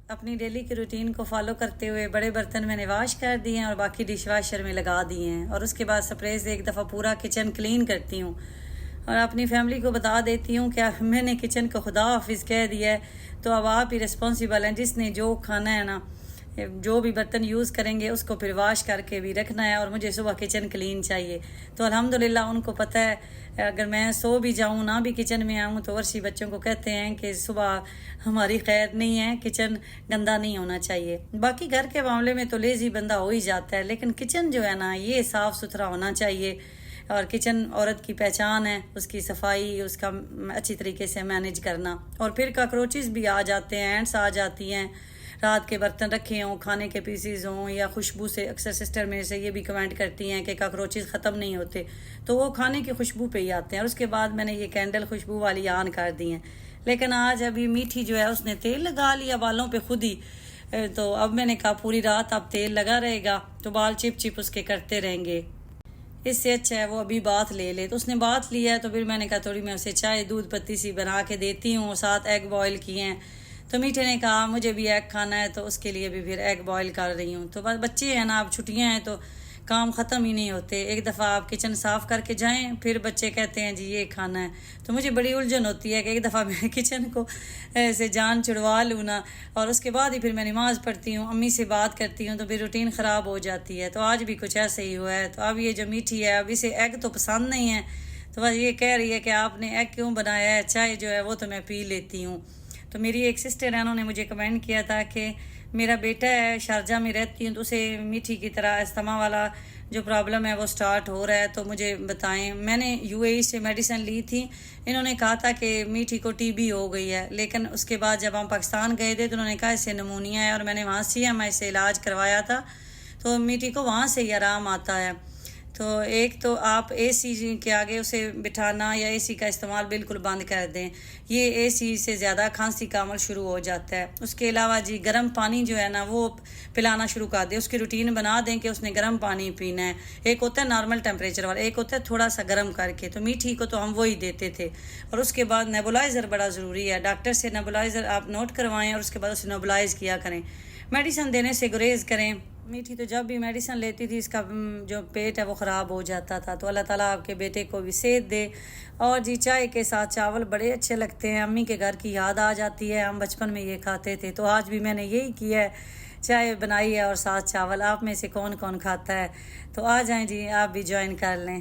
اپنی ڈیلی کی روٹین کو فالو کرتے ہوئے بڑے برتن میں نے واش کر دیے ہیں اور باقی ڈش واشر میں لگا دیے ہیں، اور اس کے بعد سپرے سے ایک دفعہ پورا کچن کلین کرتی ہوں اور اپنی فیملی کو بتا دیتی ہوں کہ میں نے کچن کو خدا حافظ کہہ دیا ہے، تو اب آپ ہی رسپانسیبل ہیں، جس نے جو کھانا ہے نا، جو بھی برتن یوز کریں گے اس کو پھر واش کر کے بھی رکھنا ہے، اور مجھے صبح کچن کلین چاہیے۔ تو الحمدللہ ان کو پتہ ہے، اگر میں سو بھی جاؤں نہ بھی کچن میں آؤں تو ورشی بچوں کو کہتے ہیں کہ صبح ہماری خیر نہیں ہے، کچن گندا نہیں ہونا چاہیے۔ باقی گھر کے معاملے میں تو لیزی بندہ ہو ہی جاتا ہے، لیکن کچن جو ہے نا یہ صاف ستھرا ہونا چاہیے، اور کچن عورت کی پہچان ہے، اس کی صفائی، اس کا اچھی طریقے سے مینیج کرنا۔ اور پھر کاکروچز بھی آ جاتے ہیں، اینٹس آ جاتی ہیں، رات کے برتن رکھے ہوں، کھانے کے پیسز ہوں یا خوشبو سے، اکثر سسٹر میرے سے یہ بھی کمنٹ کرتی ہیں کہ کاکروچز ختم نہیں ہوتے، تو وہ کھانے کی خوشبو پہ ہی آتے ہیں، اور اس کے بعد میں نے یہ کینڈل خوشبو والی آن کر دی ہیں۔ لیکن آج ابھی میٹھی جو ہے اس نے تیل لگا لیا بالوں پہ خود ہی، تو اب میں نے کہا پوری رات اب تیل لگا رہے گا تو بال چپ چپ اس کے کرتے رہیں گے، اس سے اچھا ہے وہ ابھی بات لے لے۔ تو اس نے بات لیا ہے، تو پھر میں نے کہا تھوڑی میں اسے چائے دودھ پتی سی بنا کے دیتی ہوں، ساتھ ایگ بوائل کیے ہیں، تو میٹھے نے کہا مجھے بھی ایگ کھانا ہے، تو اس کے لیے بھی پھر ایگ بوائل کر رہی ہوں۔ تو بس بچے ہیں نا، اب چھٹیاں ہیں تو کام ختم ہی نہیں ہوتے، ایک دفعہ آپ کچن صاف کر کے جائیں پھر بچے کہتے ہیں جی یہ کھانا ہے، تو مجھے بڑی الجھن ہوتی ہے کہ ایک دفعہ میں کچن کو سے جان چھڑوا لوں نا، اور اس کے بعد ہی پھر میں نماز پڑھتی ہوں، امی سے بات کرتی ہوں، تو پھر روٹین خراب ہو جاتی ہے۔ تو آج بھی کچھ ایسے ہی ہوا ہے۔ تو اب یہ جو میٹھی ہے، اب اسے ایگ تو پسند نہیں ہے، تو بس یہ کہہ رہی ہے کہ آپ نے ایگ کیوں بنایا ہے، چائے جو ہے وہ تو میں پی لیتی ہوں۔ تو میری ایک سسٹر ہے، انہوں نے مجھے کمنٹ کیا تھا کہ میرا بیٹا ہے، شارجہ میں رہتی ہوں، تو اسے میٹھی کی طرح استما والا جو پرابلم ہے وہ سٹارٹ ہو رہا ہے، تو مجھے بتائیں۔ میں نے UAE سے میڈیسن لی تھی، انہوں نے کہا تھا کہ میٹھی کو TB ہو گئی ہے، لیکن اس کے بعد جب ہم پاکستان گئے تھے تو انہوں نے کہا اسے نمونیا ہے، اور میں نے وہاں CMI سے علاج کروایا تھا، تو میٹھی کو وہاں سے ہی آرام آتا ہے۔ تو ایک تو آپ AC کے آگے اسے بٹھانا یا AC کا استعمال بالکل بند کر دیں، یہ AC سے زیادہ کھانسی کا عمل شروع ہو جاتا ہے۔ اس کے علاوہ جی گرم پانی جو ہے نا وہ پلانا شروع کر دیں، اس کی روٹین بنا دیں کہ اس نے گرم پانی پینا ہے، ایک ہوتا ہے نارمل ٹیمپریچر والا، ایک ہوتا ہے تھوڑا سا گرم کر کے، تو میٹھی کو تو ہم وہی دیتے تھے۔ اور اس کے بعد نیبولائزر بڑا ضروری ہے، ڈاکٹر سے نیبولائزر آپ نوٹ کروائیں اور اس کے بعد اسے نیبولائز کیا کریں، میڈیسن دینے سے گریز کریں۔ میٹھی تو جب بھی میڈیسن لیتی تھی اس کا جو پیٹ ہے وہ خراب ہو جاتا تھا، تو اللہ تعالیٰ آپ کے بیٹے کو بھی صحت دے۔ اور جی چائے کے ساتھ چاول بڑے اچھے لگتے ہیں، امی کے گھر کی یاد آ جاتی ہے، ہم بچپن میں یہ کھاتے تھے، تو آج بھی میں نے یہی کیا ہے، چائے بنائی ہے اور ساتھ چاول۔ آپ میں سے کون کون کھاتا ہے؟ تو آ جائیں جی، آپ بھی جوائن کر لیں۔